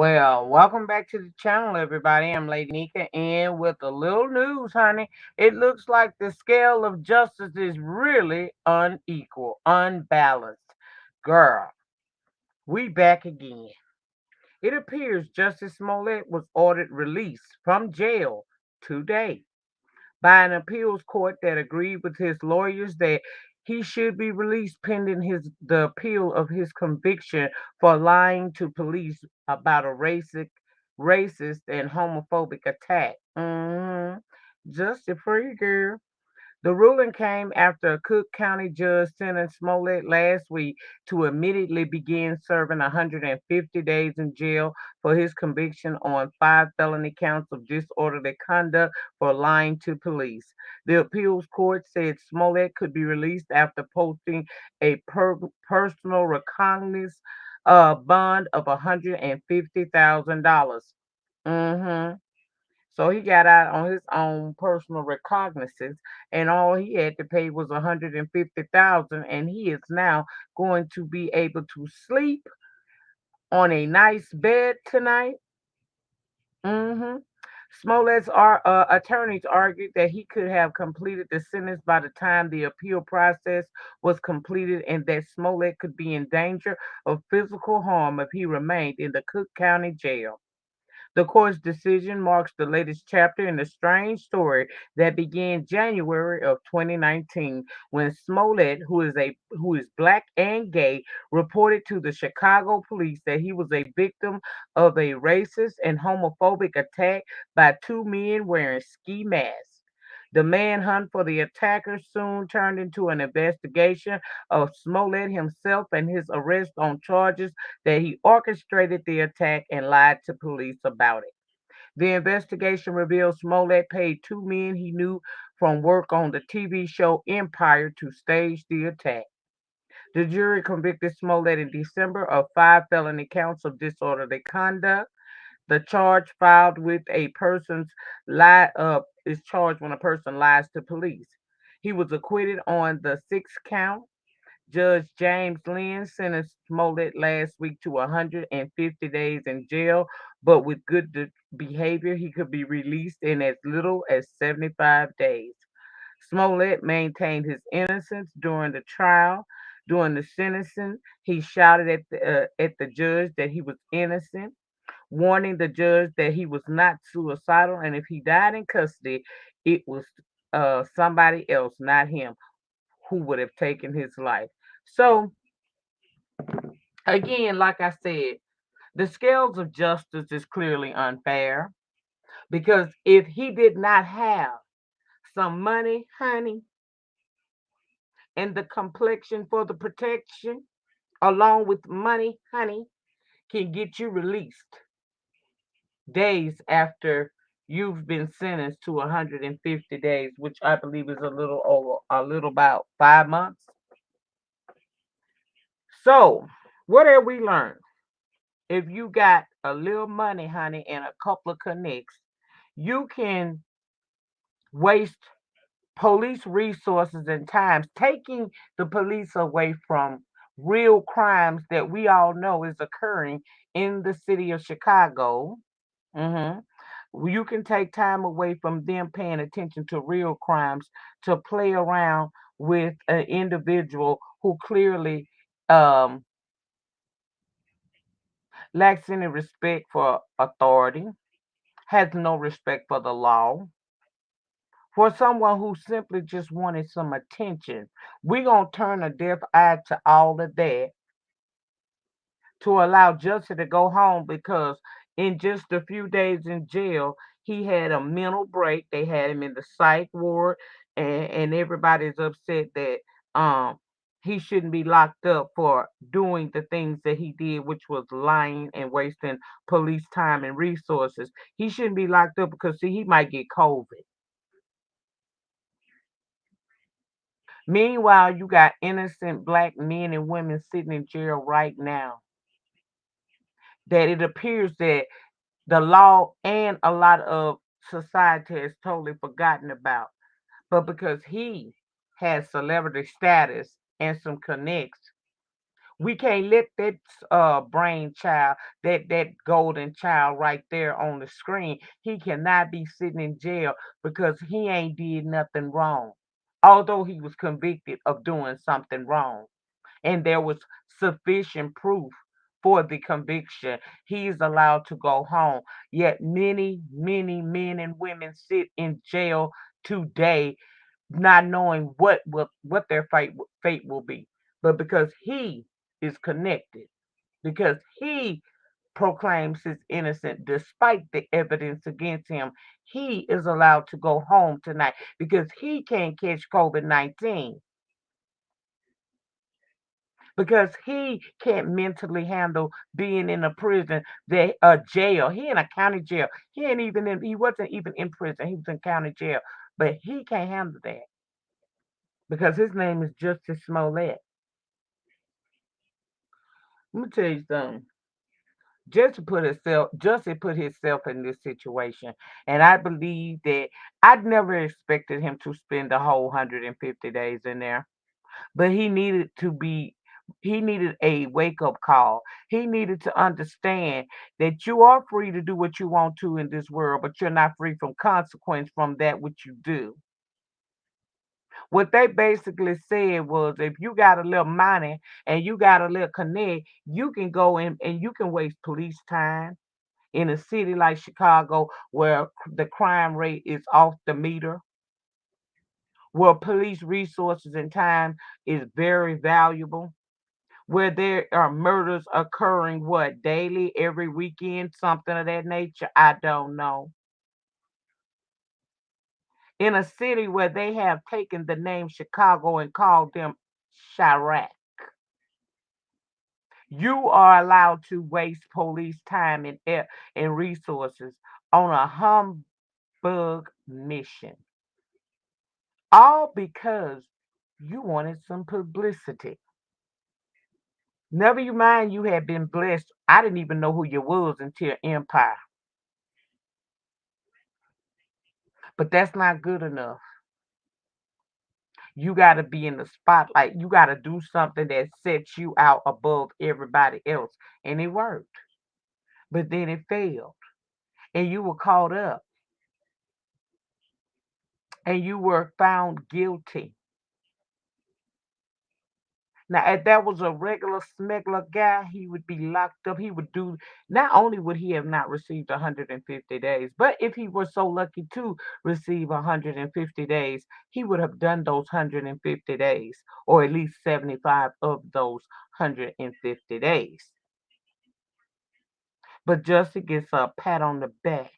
Well, welcome back to the channel, everybody. I'm Lady Nyca, and with a little news, honey, it looks like the scale of justice is really unequal, unbalanced. Girl, we back again. It appears Jussie Smollett was ordered released from jail today by an appeals court that agreed with his lawyers that he should be released pending the appeal of his conviction for lying to police about a racist and homophobic attack. Just a free girl. The ruling came after a Cook County judge sentenced Smollett last week to immediately begin serving 150 days in jail for his conviction on 5 felony counts of disorderly conduct for lying to police. The appeals court said Smollett could be released after posting a personal recognizance bond of $150,000. Mm-hmm. So he got out on his own personal recognizance, and all he had to pay was 150,000, and he is now going to be able to sleep on a nice bed tonight. hmm Smollett's attorneys argued that he could have completed the sentence by the time the appeal process was completed, and that Smollett could be in danger of physical harm if he remained in the Cook County jail. The court's decision marks the latest chapter in the strange story that began January of 2019 when Smollett, who is black and gay, reported to the Chicago police that he was a victim of a racist and homophobic attack by two men wearing ski masks. The manhunt for the attacker soon turned into an investigation of Smollett himself and his arrest on charges that he orchestrated the attack and lied to police about it. The investigation revealed Smollett paid two men he knew from work on the TV show Empire to stage the attack. The jury convicted Smollett in December of 5 felony counts of disorderly conduct. The charge filed with a person's lie is charged when a person lies to police. He was acquitted on the sixth count. Judge James Lynn sentenced Smollett last week to 150 days in jail, but with good behavior, he could be released in as little as 75 days. Smollett maintained his innocence during the trial. During the sentencing, he shouted at the judge that he was innocent, warning the judge that he was not suicidal, and if he died in custody, it was somebody else, not him, who would have taken his life. So, again, like I said, the scales of justice is clearly unfair because if he did not have some money, honey, and the complexion for the protection, along with money, honey, can get you released days after you've been sentenced to 150 days, which I believe is a little about 5 months. So, what have we learned? If you got a little money, honey, and a couple of connects, you can waste police resources and times, taking the police away from real crimes that we all know is occurring in the city of Chicago. hmm You can take time away from them paying attention to real crimes to play around with an individual who clearly um, lacks any respect for authority, has no respect for the law, for someone who simply just wanted some attention. We're going to turn a deaf eye to all of that to allow Justin to go home because in just a few days in jail, he had a mental break. They had him in the psych ward, and everybody's upset that he shouldn't be locked up for doing the things that he did, which was lying and wasting police time and resources. He shouldn't be locked up because see, he might get COVID. Meanwhile, you got innocent black men and women sitting in jail right now that it appears that the law and a lot of society has totally forgotten about. But because he has celebrity status and some connects, We can't let that brain child, that golden child right there on the screen. He cannot be sitting in jail because he ain't did nothing wrong. Although he was convicted of doing something wrong and there was sufficient proof for the conviction, he is allowed to go home. Yet many, many men and women sit in jail today not knowing what their fate will be. But because he is connected, because he proclaims his innocence despite the evidence against him, he is allowed to go home tonight because he can't catch COVID-19 because he can't mentally handle being in a prison, a jail. He in a county jail. He wasn't even in prison. He was in county jail. But he can't handle that because his name is Jussie Smollett. Let me tell you something. Jussie put himself in this situation, and I believe that I'd never expected him to spend the whole 150 days in there. But he needed a wake up call. He needed to understand that you are free to do what you want to in this world, but you're not free from consequence from that which you do. What they basically said was if you got a little money and you got a little connect, you can go in and you can waste police time in a city like Chicago where the crime rate is off the meter, where police resources and time is very valuable, where there are murders occurring what daily, every weekend, something of that nature. I don't know. In a city where they have taken the name Chicago and called them Chirac, you are allowed to waste police time and resources on a humbug mission, all because you wanted some publicity. Never you mind you had been blessed. I didn't even know who you was until Empire. But that's not good enough. You got to be in the spotlight. You got to do something that sets you out above everybody else. And it worked. But then it failed. And you were caught up and you were found guilty. Now, if that was a regular smuggler guy, he would be locked up. He would do, not only would he have not received 150 days, but if he was so lucky to receive 150 days, he would have done those 150 days, or at least 75 of those 150 days. But Justin gets a pat on the back.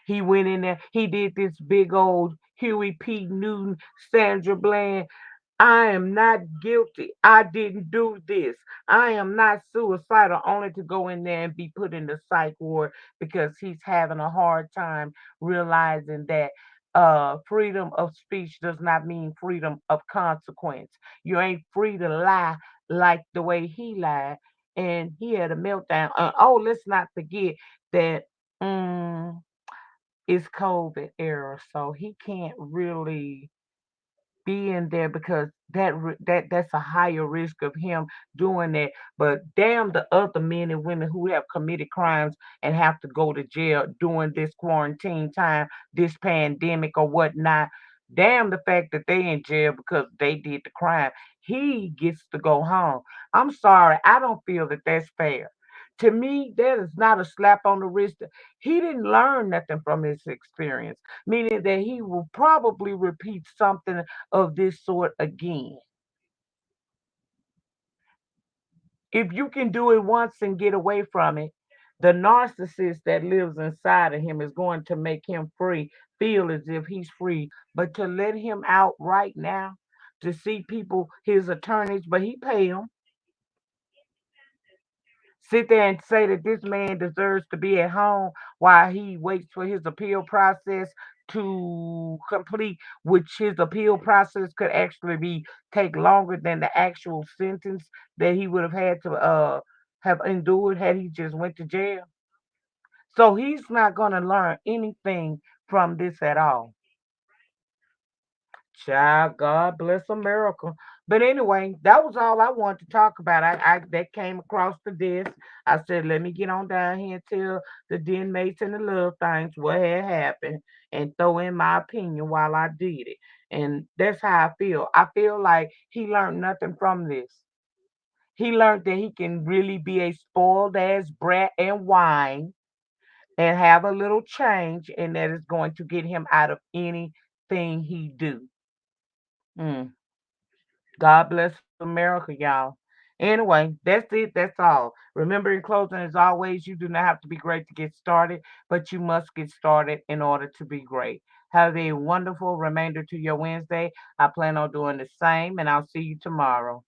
He went in there, he did this big old Huey P. Newton, Sandra Bland. I am not guilty. I didn't do this. I am not suicidal, only to go in there and be put in the psych ward because he's having a hard time realizing that freedom of speech does not mean freedom of consequence. You ain't free to lie like the way he lied. And he had a meltdown. Oh, let's not forget that mm, it's COVID era, so he can't really be in there because that's a higher risk of him doing that. But damn the other men and women who have committed crimes and have to go to jail during this quarantine time, this pandemic or whatnot. Damn the fact that they in jail because they did the crime. He gets to go home. I'm sorry, I don't feel that that's fair. To me, that is not a slap on the wrist. He didn't learn nothing from his experience, meaning that he will probably repeat something of this sort again. If you can do it once and get away from it, the narcissist that lives inside of him is going to make him free, feel as if he's free. But to let him out right now, to see people, his attorneys, but he pay them, sit there and say that this man deserves to be at home while he waits for his appeal process to complete, which his appeal process could actually be take longer than the actual sentence that he would have had to have endured had he just went to jail. So he's not going to learn anything from this at all. Child, God bless America. But anyway, that was all I wanted to talk about. I that came across the desk. I said, let me get on down here and tell the den mates and the little things what had happened and throw in my opinion while I did it. And that's how I feel. I feel like he learned nothing from this. He learned that he can really be a spoiled ass brat and whine and have a little change, and that is going to get him out of anything he do. Mm. God bless America, y'all. Anyway, that's it. That's all. Remember, in closing, as always, you do not have to be great to get started, but you must get started in order to be great. Have a wonderful remainder to your Wednesday. I plan on doing the same, and I'll see you tomorrow.